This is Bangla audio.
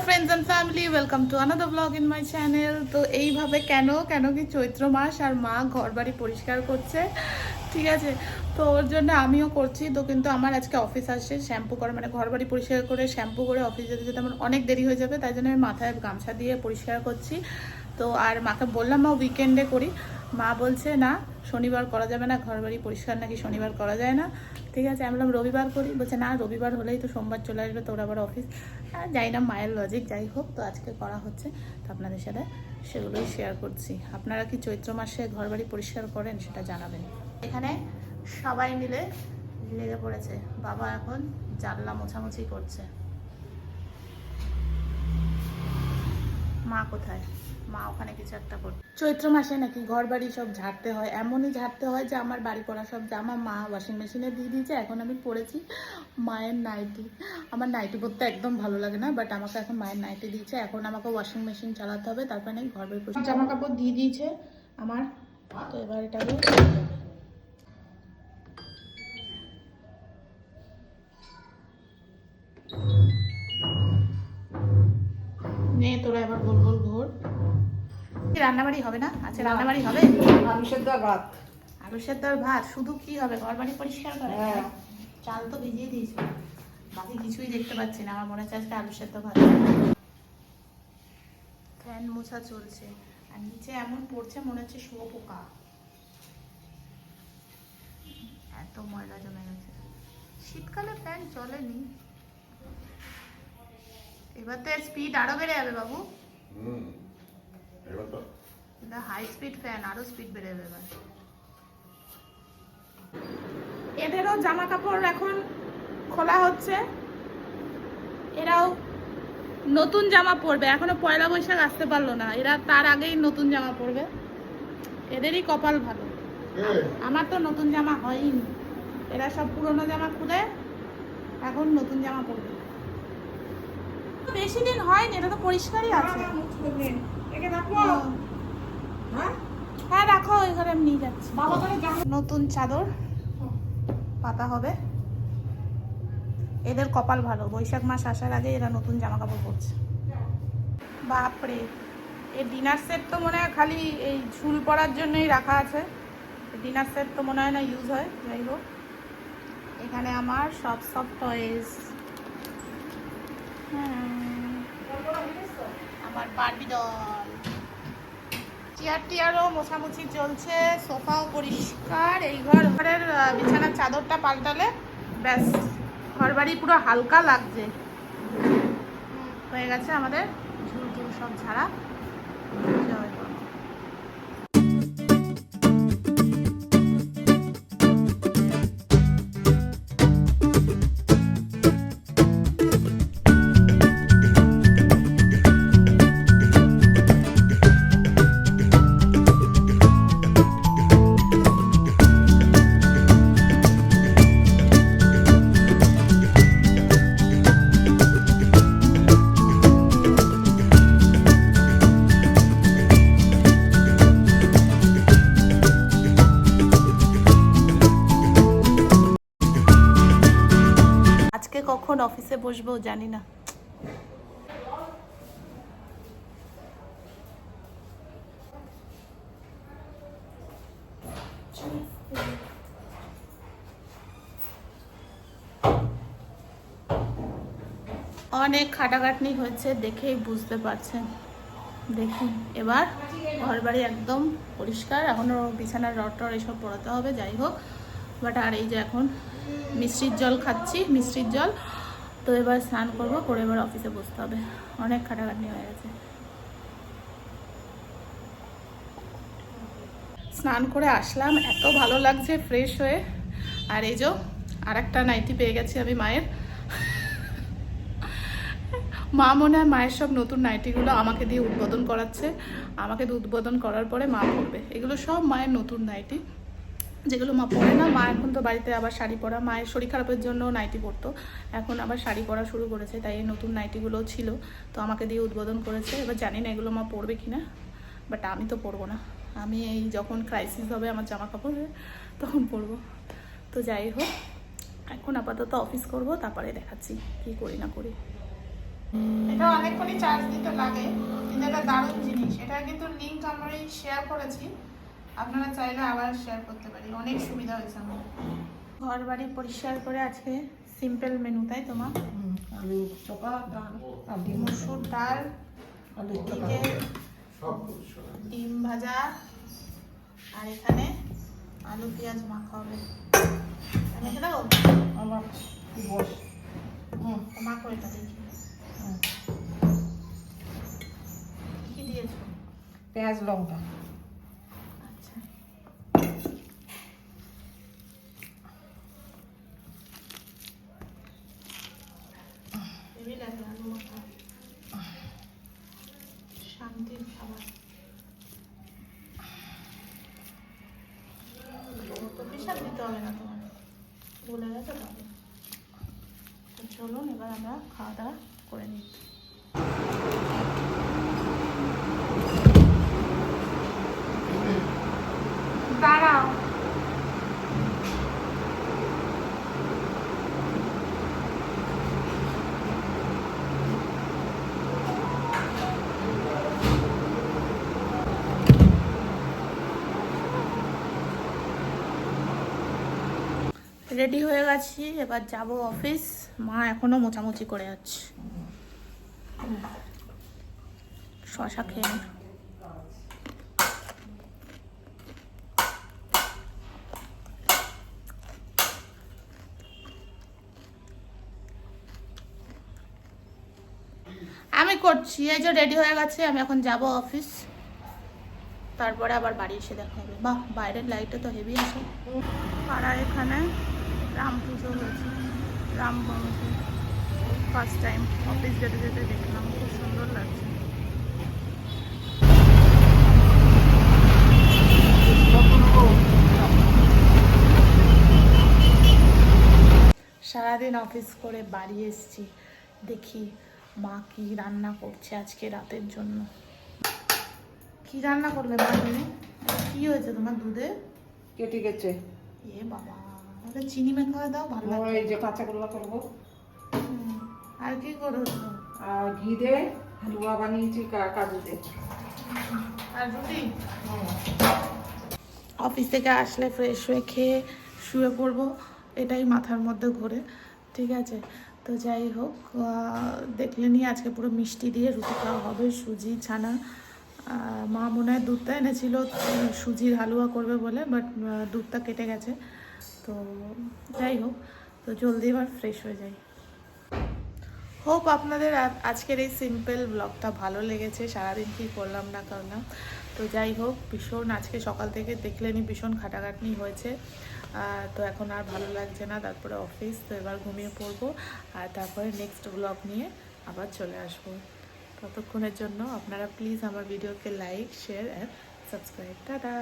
friends and family, welcome to another vlog in my channel. তো এইভাবে কেন কি চৈত্র মাস আর মা ঘর বাড়ি পরিষ্কার করছে, ঠিক আছে? তো ওর জন্য আমিও করছি। তো কিন্তু আমার আজকে অফিস আসছে, শ্যাম্পু করা মানে ঘর বাড়ি পরিষ্কার করে শ্যাম্পু করে অফিস যেতে যেতে আমার অনেক দেরি হয়ে যাবে, তাই জন্য আমি মাথায় গামছা দিয়ে পরিষ্কার করছি। তো আর মাকে বললাম মা উইকেন্ডে করি, মা বলছে না শনিবার করা যাবে না, ঘর বাড়ি পরিষ্কার নাকি শনিবার করা যায় না। ঠিক আছে, আমি বললাম রবিবার করি, বলছে না রবিবার হলেই তো সোমবার চলে আসবে, তোর আবার অফিস। যাই না মায়ের লজিক, যাই হোক। তো আজকে করা হচ্ছে, তো আপনাদের সাথে সেগুলোই শেয়ার করছি। আপনারা কি চৈত্র মাসে ঘর বাড়ি পরিষ্কার করেন সেটা জানাবেন। এখানে সবাই মিলে লেগে পড়েছে, বাবা এখন জানলা মোছামুছি করছে। মা কোথায়? মা ওখানে কিছু একটা করছে। চৈত্র মাসে নাকি ঘর বাড়ি সব ঝাড়তে হয়, এমনই ঝাড়তে হয় যে আমার বাড়ি পড়া সব জামা মা ওয়াশিং মেশিনে দিয়ে দিয়েছে। এখন আমি পরেছি মায়ের নাইটি। আমার নাইটি পরতে একদম ভালো লাগে না, বাট আমাকে এখন মায়ের নাইটি দিয়েছে। এখন আমাকে ওয়াশিং মেশিন চালাতে হবে, তারপরে নাকি ঘর বাড়ি পরিষ্কার। জামা কাপড় দিয়ে দিয়েছে আমার, তো এবার এটাকে নে তোরা এবার গোল গোল ঘোর। রান্নাবাড়ি হবে না? আচ্ছা রান্নাবাড়ি হবে। আলু সেদ্ধ আর ভাত। আলু সেদ্ধ আর ভাত? শুধু কি হবে? ঘর বাড়ি পরিষ্কার করে? চাল তো ভিজিয়ে দিয়েছো, বাকি কিছুই দেখতে পাচ্ছি না। আমার মনে হচ্ছে আজকে আলু সেদ্ধ ভাত। ফ্যান মোছা চলছে আর নিচে এমন পড়ছে মনে হচ্ছে শুয়োপোকা, এত ময়লা জমে গেছে। শীতকালে ফ্যান চলেনি, এবার তো স্পিড আরো বেড়ে যাবে বাবু। হাই স্পিড ফ্যান, আরো স্পিড বেড়ে যাবে এবার। এদেরও জামা কাপড় এখন খোলা হচ্ছে, এরাও নতুন জামা পরবে। এখনো পয়লা বৈশাখ আসতে পারলো না, এরা তার আগেই নতুন জামা পরবে। এদেরই কপাল ভালো, আমার তো নতুন জামা হয়নি। এরা সব পুরনো জামা খুলে এখন নতুন জামা পরবে। বেশি দিন হয়নি, এটা তো পরিষ্কারই আছে। হ্যাঁ রাখো, ওই ঘরে আমি নিয়ে যাচ্ছি। নতুন চাদর পাতা হবে। এদের কপাল ভালো, বৈশাখ মাস আসার আগে এরা নতুন জামা কাপড় পরছে। বাপরে, এই ডিনার সেট তো মনে হয় খালি এই ঝুল পরার জন্যই রাখা আছে। ডিনার সেট তো মনে হয় না ইউজ হয়। যাই হোক, এখানে আমার সব টয়েস। আমার বারবি ডল। চেয়ার টিয়ারও মোছামুছি চলছে, সোফাও পরিষ্কার। এই ঘরের বিছানার চাদরটা পাল্টালে ব্যাস ঘর বাড়ি পুরো হালকা লাগছে। হয়ে গেছে আমাদের ঝুল টুল সব ঝাড়া। কখন অফিসে বসবো জানি না। অনেক খাটাখাটনি হয়েছে, দেখেই বুঝতে পারছেন। দেখুন এবার ঘর বাড়ি একদম পরিষ্কার। এখনো বিছানার রড এসব পড়াতে হবে, যাই হোক। বাট আর এই যে এখন মিষ্টির জল খাচ্ছি, মিষ্টির জল। তো এবার স্নান করবো, করে এবার অফিসে বসতে হবে। অনেক খাটাখাটনি হয়ে গেছে। স্নান করে আসলাম, এত ভালো লাগছে ফ্রেশ হয়ে। আর এই যে আর একটা নাইটি পেয়ে গেছি আমি মায়ের। মা মনে হয় মায়ের সব নতুন নাইটিগুলো আমাকে দিয়ে উদ্বোধন করাচ্ছে। আমাকে দিয়ে উদ্বোধন করার পরে মা পরবে। এগুলো সব মায়ের নতুন নাইটি, যেগুলো মা পরে না। মা এখন তো বাড়িতে আবার শাড়ি পরা, মায়ের শরীর খারাপের জন্য নাইটি পরতো, এখন আবার শাড়ি পরা শুরু করেছে। তাই এই নতুন নাইটিগুলো ছিল, তো আমাকে দিয়ে উদ্বোধন করেছে। এবার জানি না এগুলো মা পরবে কিনা, বাট আমি তো পরবো না। আমি এই যখন ক্রাইসিস হবে আমার জামা কাপড়ের তখন পরবো। তো যাই হোক, এখন আপাতত অফিস করব, তারপরে দেখাচ্ছি কি করি না করি। এটা অনেকক্ষণই চার্জ দিতে লাগে, কিন্তু এটা দারুণ জিনিস। এটা কিন্তু লিঙ্ক আমরা শেয়ার করেছি, আপনারা চাইলে আবার শেয়ার করতে পারি, অনেক সুবিধা হয়েছে আমার। ঘর বাড়ি পরিষ্কার করে আজকে সিম্পল মেনু, তাই তোমার? আলু চোখা, ডাল আর ডিম, মসুর ডাল, আলু এদিকে ডিম ভাজা, আর এখানে আলু পেঁয়াজ মাখা হবে। রেখে দেবো আমার বস। মাখো এটা দেখি কি দিয়েছো। পেঁয়াজ লঙ্কা। আচ্ছা, হেভি লাগে আলু মাখা, শান্তির খাবার। তো বিশাল দিতে হবে না তোমার, বলে গেছে তবে। তো চলুন এবার আমরা খাওয়া দাওয়া করে নিই। দাঁড়াও, রেডি হয়ে গেছি, এবার যাব অফিস। মা এখনো মোছামুছি করে যাচ্ছে। শশা খেয়ে নি। আমি করছি, এই যে রেডি হয়ে গেছে, আমি এখন যাব অফিস, তারপরে আবার বাড়ি এসে দেখা হবে। বাহ, বাইরের লাইটটা তো হেভি আছে। আর এখানে রাম পুজো হয়েছে, রাম নবমী। ফার্স্ট টাইম অফিস যেতে যেতে দেখলাম, খুব সুন্দর লাগছে। সারাদিন অফিস করে বাড়ি এসেছি, দেখি মা কি রান্না করছে আজকে রাতের জন্য। কি রান্না করবে মা তুমি? কি হয়েছে তোমার দুধে? কেটে গেছে। এ বাবা, ওটা চিনি মেখা দাও, ভালো লাগবে। এই যে কাঁচাগোল্লা করবো। আর কি করছো? আর ঘি দিয়ে হালুয়া বানিয়েছি কাজু দিয়ে। আর রুটি। অফিস থেকে আসলে ফ্রেশ হয়ে খেয়ে শুয়ে পড়বো, এটাই মাথার মধ্যে ঘোরে। ঠিক আছে, তো যাই হোক, দেখলেনি আজকে পুরো মিষ্টি দিয়ে রুটি খাওয়া হবে, সুজি ছানা। মা মনে হয় দুধটা এনেছিল সুজির হালুয়া করবে বলে, বাট দুধটা কেটে গেছে। তো যাই হোক, তো জলদি এবার ফ্রেশ হয়ে যাই। হোপ আপনাদের আজকের এই সিম্পল ব্লগটা ভালো লেগেছে। সারাদিন কি করলাম না করলাম, তো যাই হোক, ভীষণ আজকে সকাল থেকে দেখলেনি ভীষণ খাটাখাটনি হয়েছে। তো এখন আর ভালো লাগছে না, তারপরে অফিস, তো এবার ঘুমিয়ে পড়বো, আর তারপরে নেক্সট ব্লগ নিয়ে আবার চলে আসবো। ততক্ষণের জন্য আপনারা প্লিজ আমার ভিডিওকে like, share and subscribe. Tata.